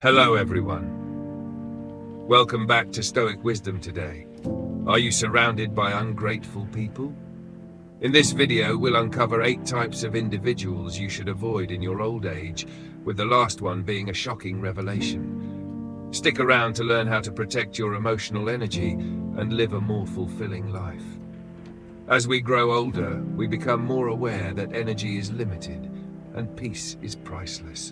Hello everyone. Welcome back to Stoic Wisdom today. Are you surrounded by ungrateful people? In this video, we'll uncover 8 types of individuals you should avoid in your old age, with the last one being a shocking revelation. Stick around to learn how to protect your emotional energy and live a more fulfilling life. As we grow older, we become more aware that energy is limited and peace is priceless.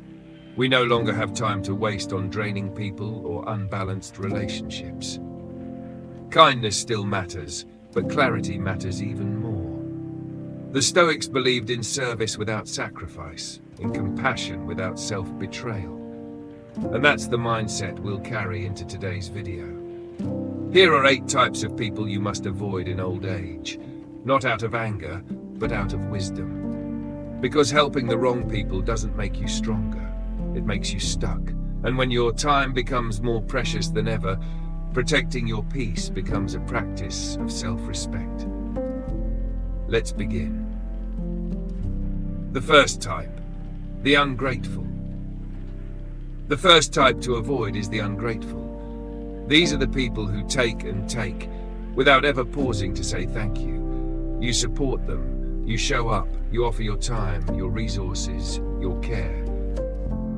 We no longer have time to waste on draining people or unbalanced relationships. Kindness still matters, but clarity matters even more. The Stoics believed in service without sacrifice, in compassion without self-betrayal. And that's the mindset we'll carry into today's video. Here are 8 types of people you must avoid in old age, not out of anger, but out of wisdom. Because helping the wrong people doesn't make you stronger. It makes you stuck. And when your time becomes more precious than ever, protecting your peace becomes a practice of self-respect. Let's begin. The first type, the ungrateful. The first type to avoid is the ungrateful. These are the people who take and take without ever pausing to say thank you. You support them, you show up, you offer your time, your resources, your care.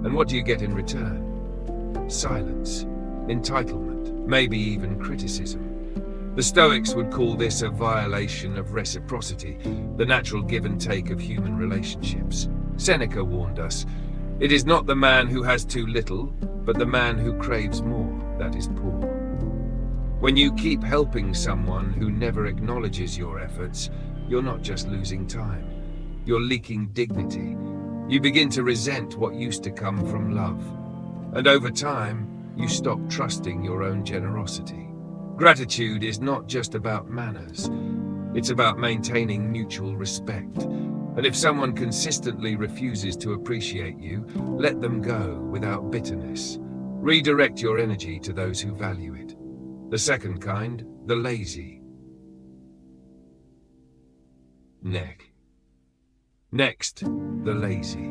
And what do you get in return? Silence, entitlement, maybe even criticism. The Stoics would call this a violation of reciprocity, the natural give and take of human relationships. Seneca warned us, "It is not the man who has too little, but the man who craves more, that is poor." When you keep helping someone who never acknowledges your efforts, you're not just losing time, you're leaking dignity. You begin to resent what used to come from love. And over time, you stop trusting your own generosity. Gratitude is not just about manners. It's about maintaining mutual respect. And if someone consistently refuses to appreciate you, let them go without bitterness. Redirect your energy to those who value it. The second kind, the lazy. Next, the lazy.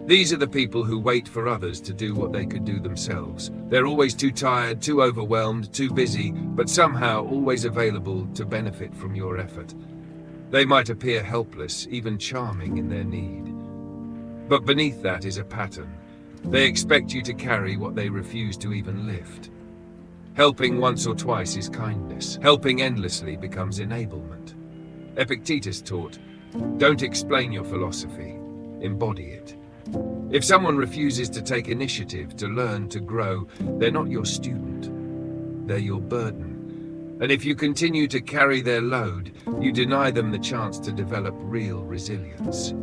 These are the people who wait for others to do what they could do themselves. They're always too tired, too overwhelmed, too busy, but somehow always available to benefit from your effort. They might appear helpless, even charming in their need. But beneath that is a pattern. They expect you to carry what they refuse to even lift. Helping once or twice is kindness. Helping endlessly becomes enablement. Epictetus taught, "Don't explain your philosophy, embody it." If someone refuses to take initiative, to learn, to grow, they're not your student, they're your burden. And if you continue to carry their load, you deny them the chance to develop real resilience.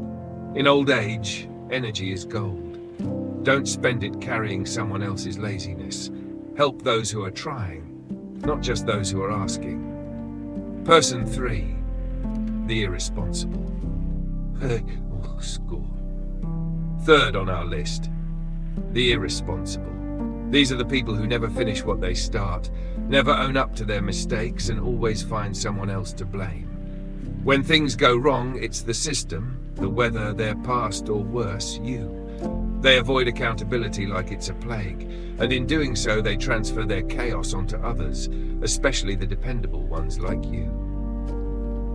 In old age, energy is gold. Don't spend it carrying someone else's laziness. Help those who are trying, not just those who are asking. Person 3. The irresponsible. Score. Third on our list, the irresponsible. These are the people who never finish what they start, never own up to their mistakes, and always find someone else to blame. When things go wrong, it's the system, the weather, their past, or worse, you. They avoid accountability like it's a plague, and in doing so, they transfer their chaos onto others, especially the dependable ones like you.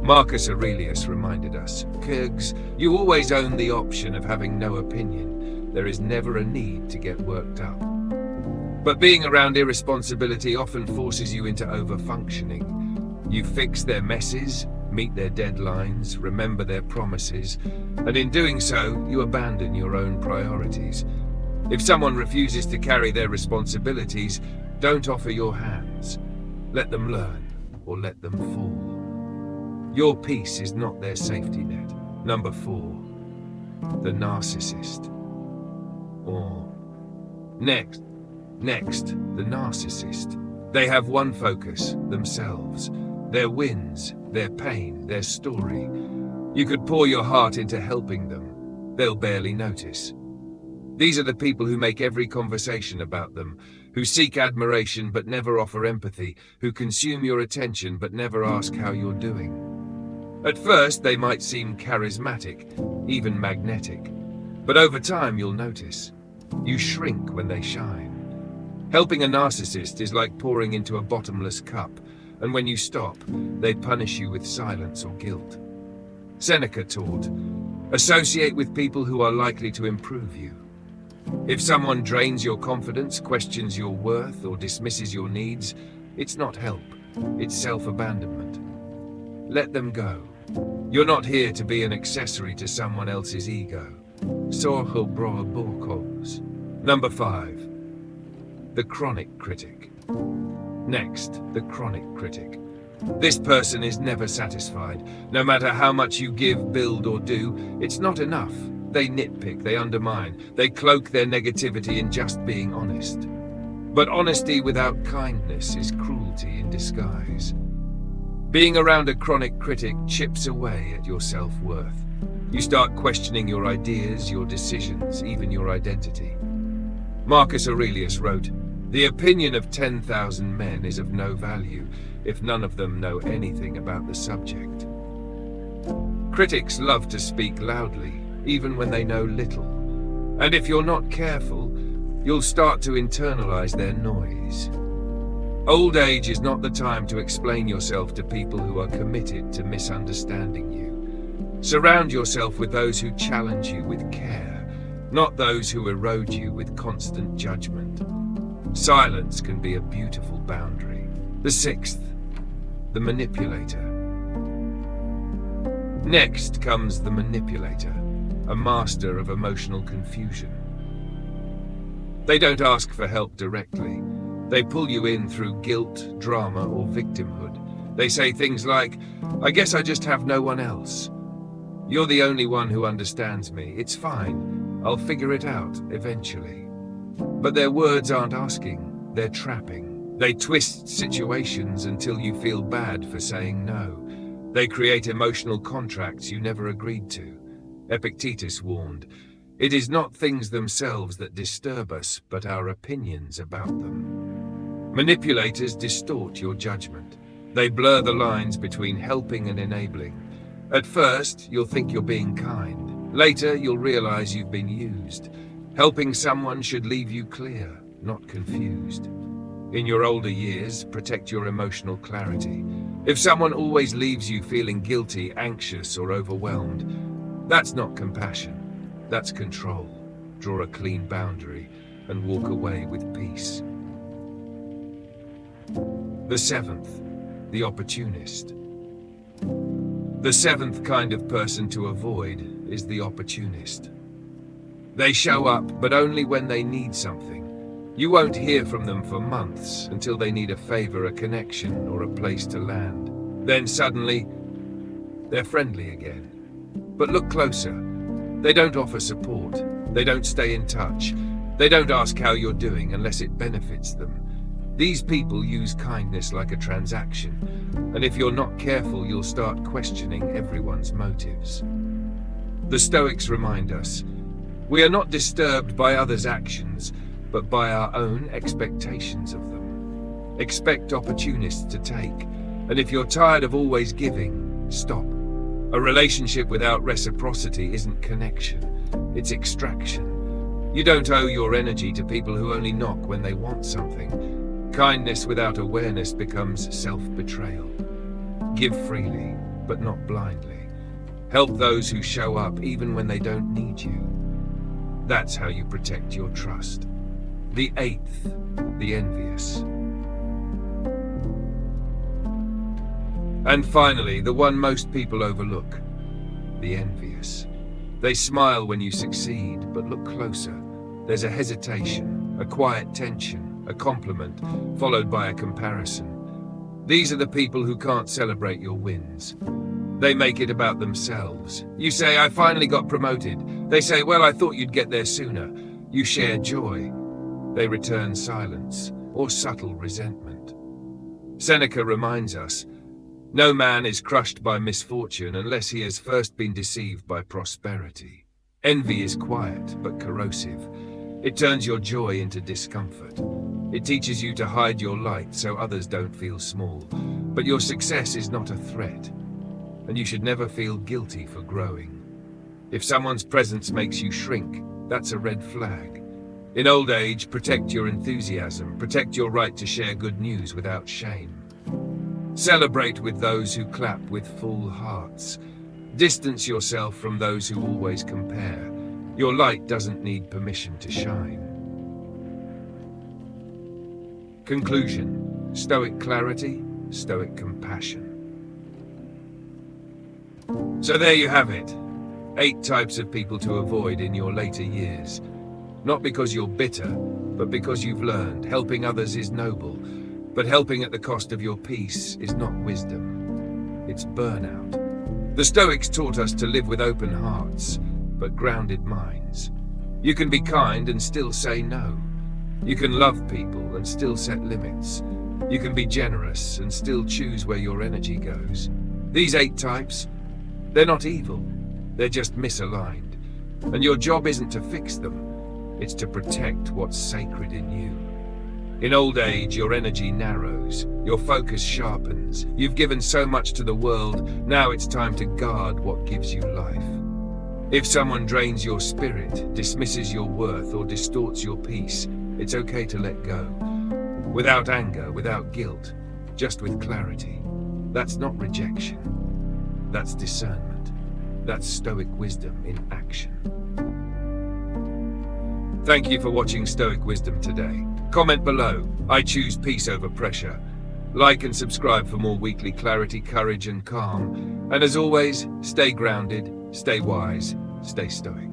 Marcus Aurelius reminded us, "Kirgs, you always own the option of having no opinion. There is never a need to get worked up." But being around irresponsibility often forces you into over-functioning. You fix their messes, meet their deadlines, remember their promises, and in doing so, you abandon your own priorities. If someone refuses to carry their responsibilities, don't offer your hands. Let them learn, or let them fall. Your peace is not their safety net. Number 4, the narcissist. Next, the narcissist. They have one focus, themselves. Their wins, their pain, their story. You could pour your heart into helping them. They'll barely notice. These are the people who make every conversation about them, who seek admiration but never offer empathy, who consume your attention but never ask how you're doing. At first, they might seem charismatic, even magnetic. But over time, you'll notice You shrink when they shine. Helping a narcissist is like pouring into a bottomless cup, and when you stop, they punish you with silence or guilt. Seneca taught, associate with people who are likely to improve you. If someone drains your confidence, questions your worth, or dismisses your needs, it's not help, it's self-abandonment. Let them go. You're not here to be an accessory to someone else's ego. Number 5. The chronic critic. Next, the chronic critic. This person is never satisfied. No matter how much you give, build, or do, it's not enough. They nitpick, they undermine, they cloak their negativity in just being honest. But honesty without kindness is cruelty in disguise. Being around a chronic critic chips away at your self-worth. You start questioning your ideas, your decisions, even your identity. Marcus Aurelius wrote, "The opinion of 10,000 men is of no value if none of them know anything about the subject." Critics love to speak loudly, even when they know little. And if you're not careful, you'll start to internalize their noise. Old age is not the time to explain yourself to people who are committed to misunderstanding you. Surround yourself with those who challenge you with care, not those who erode you with constant judgment. Silence can be a beautiful boundary. The 6th, the manipulator. Next comes the manipulator, a master of emotional confusion. They don't ask for help directly. They pull you in through guilt, drama, or victimhood. They say things like, "I guess I just have no one else. You're the only one who understands me. It's fine. I'll figure it out eventually." But their words aren't asking, they're trapping. They twist situations until you feel bad for saying no. They create emotional contracts you never agreed to. Epictetus warned, "It is not things themselves that disturb us, but our opinions about them." Manipulators distort your judgment. They blur the lines between helping and enabling. At first, you'll think you're being kind. Later, you'll realize you've been used. Helping someone should leave you clear, not confused. In your older years, protect your emotional clarity. If someone always leaves you feeling guilty, anxious, or overwhelmed, that's not compassion. That's control. Draw a clean boundary and walk away with peace. The 7th, the opportunist. The 7th kind of person to avoid is the opportunist. They show up, but only when they need something. You won't hear from them for months until they need a favor, a connection, or a place to land. Then suddenly, they're friendly again. But look closer. They don't offer support. They don't stay in touch. They don't ask how you're doing unless it benefits them. These people use kindness like a transaction, and if you're not careful, you'll start questioning everyone's motives. The Stoics remind us, we are not disturbed by others' actions, but by our own expectations of them. Expect opportunists to take, and if you're tired of always giving, stop. A relationship without reciprocity isn't connection, it's extraction. You don't owe your energy to people who only knock when they want something. Kindness without awareness becomes self-betrayal. Give freely, but not blindly. Help those who show up even when they don't need you. That's how you protect your trust. The 8th, the envious. And finally, the one most people overlook, the envious. They smile when you succeed, but look closer. There's a hesitation, a quiet tension, a compliment, followed by a comparison. These are the people who can't celebrate your wins. They make it about themselves. You say, "I finally got promoted." They say, "Well, I thought you'd get there sooner." You share joy. They return silence or subtle resentment. Seneca reminds us, no man is crushed by misfortune unless he has first been deceived by prosperity. Envy is quiet but corrosive. It turns your joy into discomfort. It teaches you to hide your light so others don't feel small. But your success is not a threat, and you should never feel guilty for growing. If someone's presence makes you shrink, that's a red flag. In old age, protect your enthusiasm, protect your right to share good news without shame. Celebrate with those who clap with full hearts. Distance yourself from those who always compare. Your light doesn't need permission to shine. Conclusion: Stoic clarity, Stoic compassion. So there you have it. 8 types of people to avoid in your later years. Not because you're bitter, but because you've learned helping others is noble, but helping at the cost of your peace is not wisdom. It's burnout. The Stoics taught us to live with open hearts, but grounded minds. You can be kind and still say no. You can love people and still set limits. You can be generous and still choose where your energy goes. These 8 types, they're not evil. They're just misaligned. And your job isn't to fix them. It's to protect what's sacred in you. In old age, your energy narrows. Your focus sharpens. You've given so much to the world. Now it's time to guard what gives you life. If someone drains your spirit, dismisses your worth, or distorts your peace, it's okay to let go. Without anger, without guilt, just with clarity. That's not rejection. That's discernment. That's Stoic wisdom in action. Thank you for watching Stoic Wisdom today. Comment below. I choose peace over pressure. Like and subscribe for more weekly clarity, courage, and calm. And as always, stay grounded, stay wise, stay stoic.